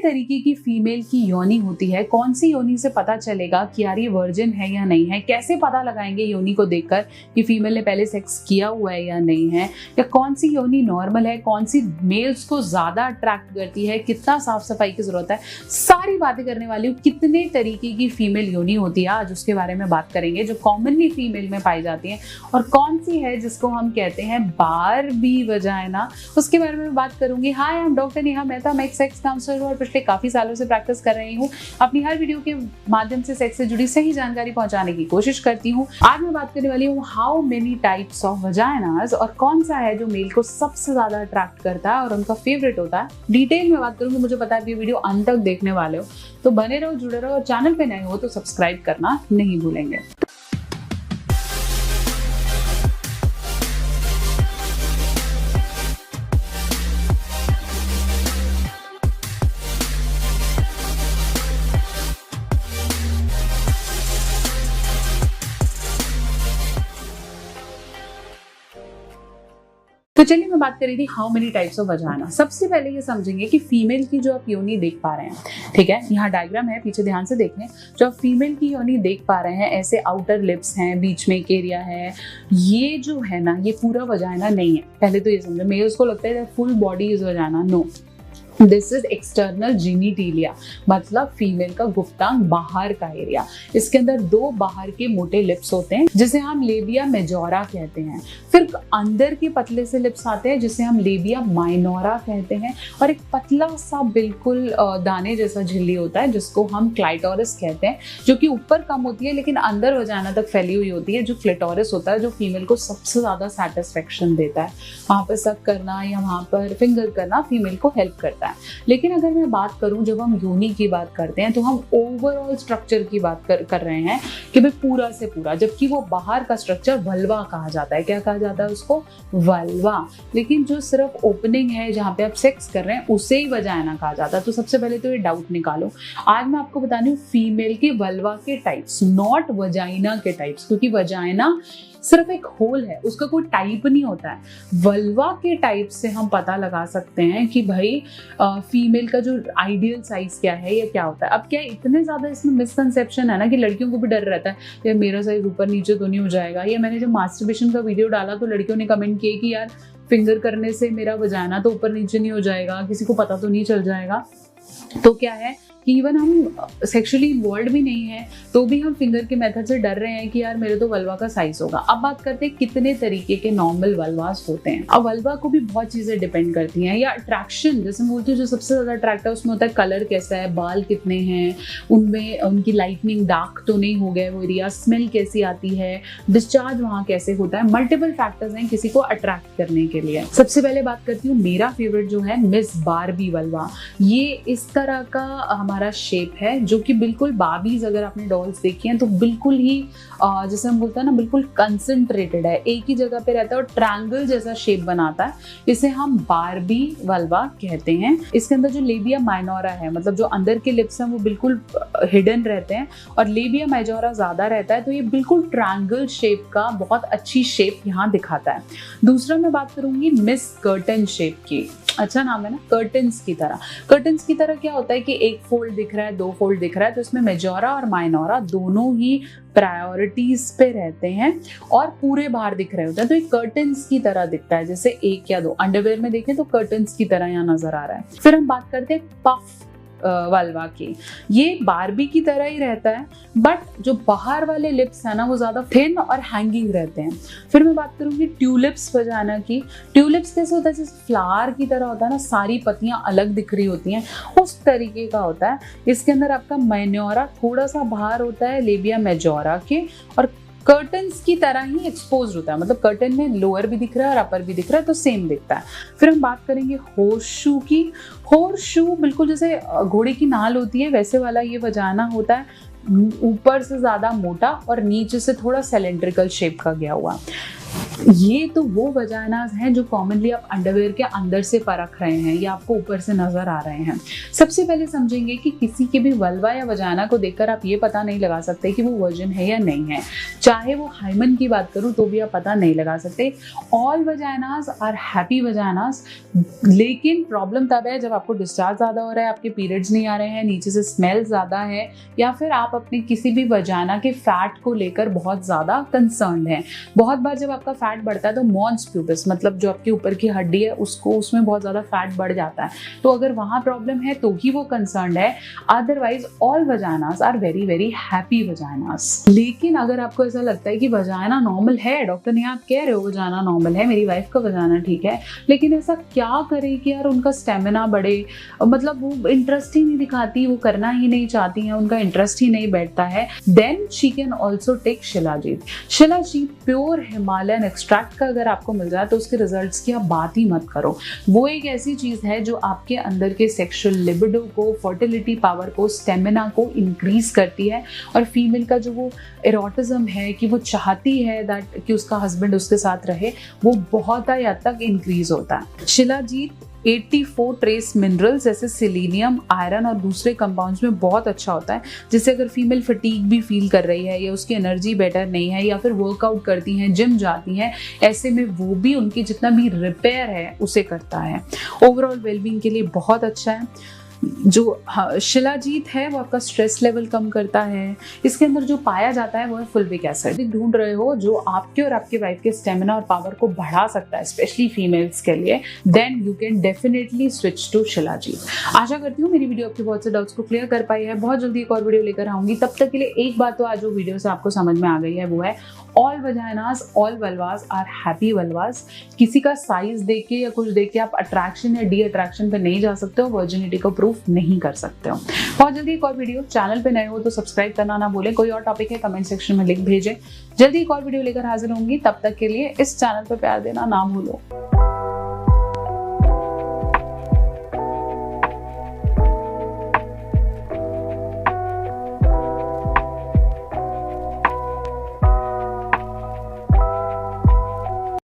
तरीके की फीमेल की योनि होती है, कौन सी योनि से पता चलेगा कि यार ये वर्जिन है या नहीं है, कैसे पता लगाएंगे योनि को देखकर कि फीमेल ने पहले सेक्स किया हुआ है या नहीं है, या कौन सी योनि नॉर्मल है, कौन सी मेल्स को ज्यादा अट्रैक्ट करती है, कितना साफ सफाई की जरूरत है, सारी बातें करने वाली हूँ। कितने तरीके की फीमेल योनि होती है आज उसके बारे में बात करेंगे, जो कॉमनली फीमेल में पाई जाती है, और कौन सी है जिसको हम कहते हैं बारबी वजाइना, उसके बारे में बात करूंगी। Hi, I am doctor Neha Mehta, मैं एक सेक्स काउंसलर और पिछले काफी सालों से प्रैक्टिस कर रही हूँ। अपनी हर वीडियो के माध्यम से सेक्स से जुड़ी सही जानकारी पहुंचाने की कोशिश करती हूँ। आज मैं बात करने वाली हूँ हाउ मेनी टाइप्स ऑफ वजाइनास, और कौन सा है जो मेल को सबसे ज्यादा अट्रैक्ट करता है और उनका फेवरेट होता है। डिटेल में बात करूंगी। मुझे पता है कि वीडियो अंत तक देखने वाले हो, तो बने रहो, जुड़े रहो, और चैनल पे नए हो तो सब्सक्राइब करना नहीं भूलेंगे। तो चलिए, मैं बात कर रही थी how many types of vagina. सबसे पहले ये समझेंगे कि फीमेल की जो आप योनि देख पा रहे हैं, ठीक है, यहाँ डायग्राम है, पीछे ध्यान से देखें। जो आप फीमेल की योनि देख पा रहे हैं, ऐसे आउटर लिप्स हैं, बीच में एक एरिया है, ये जो है ना, ये पूरा वजाइना नहीं है। पहले तो ये समझो, मेल्स को लगता है full body is vagina. No, this is external genitalia, मतलब फीमेल का गुप्तांग, बाहर का एरिया। इसके अंदर दो बाहर के मोटे लिप्स होते हैं जिसे हम लेबिया मेजोरा कहते हैं। फिर अंदर के पतले से लिप्स आते हैं जिसे हम लेबिया माइनोरा कहते हैं, और एक पतला सा बिल्कुल दाने जैसा झिल्ली होता है जिसको हम क्लाइटोरिस कहते हैं, जो कि ऊपर कम होती है लेकिन अंदर वजाइना तक फैली हुई होती है, जो क्लिटोरिस होता है, जो फीमेल को सबसे ज्यादा सेटिस्फेक्शन देता है। वहां पर सक करना या वहां पर फिंगर करना फीमेल को हेल्प करता है। लेकिन अगर मैं बात करूं, जब हम योनि की बात करते हैं तो हम ओवरऑल स्ट्रक्चर की बात कर रहे हैं कि भाई पूरा से पूरा, जबकि वो बाहर का स्ट्रक्चर वल्वा कहा जाता है। क्या कहा जाता है उसको? वल्वा। लेकिन जो सिर्फ ओपनिंग है जहां पे आप सेक्स कर रहे हैं उसे ही वजाइना कहा जाता है। तो सबसे पहले तो ये डाउट निकालो। आज मैं आपको बतानी हूँ फीमेल के वल्वा के टाइप्स, नॉट वजाइना के टाइप्स, क्योंकि वजाइना सिर्फ एक होल है, उसका कोई टाइप नहीं होता है। वल्वा के टाइप से हम पता लगा सकते हैं कि भाई फीमेल का जो आइडियल साइज क्या है या क्या होता है। अब क्या इतने ज्यादा इसमें मिसकंसेप्शन है ना कि लड़कियों को भी डर रहता है यार मेरा साइज ऊपर नीचे तो नहीं हो जाएगा। या मैंने जब मास्टरबेशन का वीडियो डाला तो लड़कियों ने कमेंट किए कि यार फिंगर करने से मेरा वजाइना तो ऊपर नीचे नहीं हो जाएगा, किसी को पता तो नहीं चल जाएगा। तो क्या है कि इवन हम सेक्सुअली इन्वॉल्व भी नहीं है तो भी हम फिंगर के मेथड से डर रहे हैं कि यार मेरे तो वल्वा का साइज होगा। अब बात करते हैं कितने तरीके के नॉर्मल वल्वास होते हैं। अब वल्वा को भी बहुत चीजें डिपेंड करती हैं, या अट्रैक्शन, जैसे मैं बोलती हूँ जो सबसे ज्यादा अट्रैक्ट है उसमें होता है कलर कैसा है, बाल कितने हैं, उनमें उनकी लाइटनिंग डार्क तो नहीं हो गए वो एरिया, स्मेल कैसी आती है, डिस्चार्ज वहाँ कैसे होता है। मल्टीपल फैक्टर्स हैं किसी को अट्रैक्ट करने के लिए। सबसे पहले बात करती हूँ मेरा फेवरेट जो है मिस बारबी वल्वा। ये इस तरह का हमारा शेप है जो कि बिल्कुल बार्बीज, अगर आपने डॉल्स देखी हैं तो बिल्कुल ही जैसे हम बोलते हैं ना, बिल्कुल कंसंट्रेटेड है, एक ही जगह पे रहता है और ट्रायंगल जैसा शेप बनाता है। इसे हम बारबी वल्वा कहते हैं। इसके अंदर जो लेबिया माइनोरा है, मतलब जो अंदर के लिप्स हैं वो बिल्कुल हिडन रहते हैं और लेबिया मेजोरा ज्यादा रहता है, तो ये बिल्कुल ट्रायंगल शेप का बहुत अच्छी शेप यहाँ दिखाता है। दूसरा मैं बात करूंगी मिस कर्टन शेप की। अच्छा नाम है ना, कर्टन्स की तरह। कर्टन्स की तरह क्या होता है कि एक फोल्ड दिख रहा है, दो फोल्ड दिख रहा है, तो इसमें मेजोरा और माइनोरा दोनों ही प्रायोरिटीज पे रहते हैं और पूरे बाहर दिख रहे होते हैं। तो एक कर्टन्स की तरह दिखता है, जैसे एक या दो अंडरवेयर में देखें तो कर्टन्स की तरह यहाँ नजर आ रहा है। फिर हम बात करते हैं पफ वल्वा की। ये बारबी की तरह ही रहता है, बट जो बाहर वाले लिप्स है ना वो ज्यादा थिन और हैंगिंग रहते हैं। फिर मैं बात करूंगी ट्यूलिप्स वजाइना की। ट्यूलिप्स कैसे होता है? जैसे फ्लावर की तरह होता है ना, सारी पत्तियां अलग दिख रही होती हैं, उस तरीके का होता है। इसके अंदर आपका माइनोरा थोड़ा सा बाहर होता है लेबिया मेजोरा के, और कर्टन्स की तरह ही एक्सपोज होता है, मतलब कर्टन में लोअर भी दिख रहा है और अपर भी दिख रहा है, तो सेम दिखता है। फिर हम बात करेंगे हॉर्स शू की। हॉर्स शू बिल्कुल जैसे घोड़े की नाल होती है वैसे वाला ये वजाइना होता है, ऊपर से ज्यादा मोटा और नीचे से थोड़ा सिलेंड्रिकल शेप का गया हुआ। ये तो वो वजाइनास हैं जो कॉमनली आप अंडरवेयर के अंदर से परख रहे हैं या आपको ऊपर से नजर आ रहे हैं। सबसे पहले समझेंगे कि किसी के भी वल्वा या वजाइना को देखकर आप ये पता नहीं लगा सकते कि वो वर्जिन है या नहीं है। चाहे वो हाइमन की बात करूं तो भी आप पता नहीं लगा सकते। All vaginas are happy vaginas, लेकिन प्रॉब्लम तब है जब आपको डिस्चार्ज ज्यादा हो रहा है, आपके पीरियड्स नहीं आ रहे हैं, नीचे से स्मेल ज्यादा है, या फिर आप अपने किसी भी वजाइना के फैट को लेकर बहुत ज्यादा कंसर्न है। बहुत बार जब आपका फैट बढ़ता है तो मॉन्स प्यूबिस, मतलब जो आपकी ऊपर की हड्डी है उसमें बहुत ज्यादा फैट बढ़ जाता है, तो अगर वहां प्रॉब्लम है तो ही वो कंसर्न है। Otherwise all vaginas are very very happy vaginas. लेकिन अगर आपको ऐसा लगता है कि वजाइना नॉर्मल है, डॉक्टर ने आप कह रहे हो वजाइना नॉर्मल है, मेरी वाइफ का वजाइना ठीक है, लेकिन ऐसा क्या करे कि यार उनका स्टेमिना बढ़े, मतलब वो इंटरेस्ट ही नहीं दिखाती, वो करना ही नहीं चाहती है, उनका इंटरेस्ट ही नहीं बैठता है, then she can also take shilajit. Shilajit pure Himalayan extract का अगर आपको मिल जाए तो उसके रिजल्ट्स की आप बात ही मत करो। वो एक ऐसी चीज है जो आपके अंदर के सेक्सुअल लिबिडो को, फर्टिलिटी पावर को, स्टेमिना को इंक्रीज करती है, और फीमेल का जो वो एरोटिज्म है कि वो चाहती है दैट कि उसका हस्बैंड उसके साथ रहे, वो बहुत हद तक इंक्रीज होता है। शिलाजीत 84 ट्रेस मिनरल्स जैसे सिलीनियम, आयरन और दूसरे कंपाउंड्स में बहुत अच्छा होता है, जिससे अगर फीमेल फटीग भी फील कर रही है या उसकी एनर्जी बेटर नहीं है या फिर वर्कआउट करती हैं, जिम जाती हैं, ऐसे में वो भी उनकी जितना भी रिपेयर है उसे करता है। ओवरऑल वेलबींग के लिए बहुत अच्छा है। जो शिलाजीत है वो आपका स्ट्रेस लेवल कम करता है। इसके अंदर जो पाया जाता है वो है फुल्विक एसिड। ढूंढ रहे हो जो आपके और आपके वाइफ के स्टेमिना और पावर को बढ़ा सकता है, स्पेशली फीमेल्स के लिए, then you can definitely switch to shilajit. आशा करती हूँ मेरी वीडियो आपके बहुत से डाउट्स को क्लियर कर पाई है। बहुत जल्दी एक और वीडियो लेकर आऊंगी, तब तक के लिए एक बात तो आज वो वीडियो से आपको समझ में आ गई है, वो है ऑल वजाइनास, ऑल वल्वास आर हैप्पी वल्वास। किसी का साइज देख के या कुछ देख के आप अट्रैक्शन या डी अट्रैक्शन पे नहीं जा सकते हो, वर्जिनिटी को प्रूफ नहीं कर सकते हो। बहुत जल्दी एक और वीडियो, चैनल पे नए हो तो सब्सक्राइब करना ना भूलें। कोई और टॉपिक है कमेंट सेक्शन में लिख भेजें। जल्दी एक और वीडियो लेकर हाजिर होंगी, तब तक के लिए इस चैनल पर प्यार देना ना भूलो।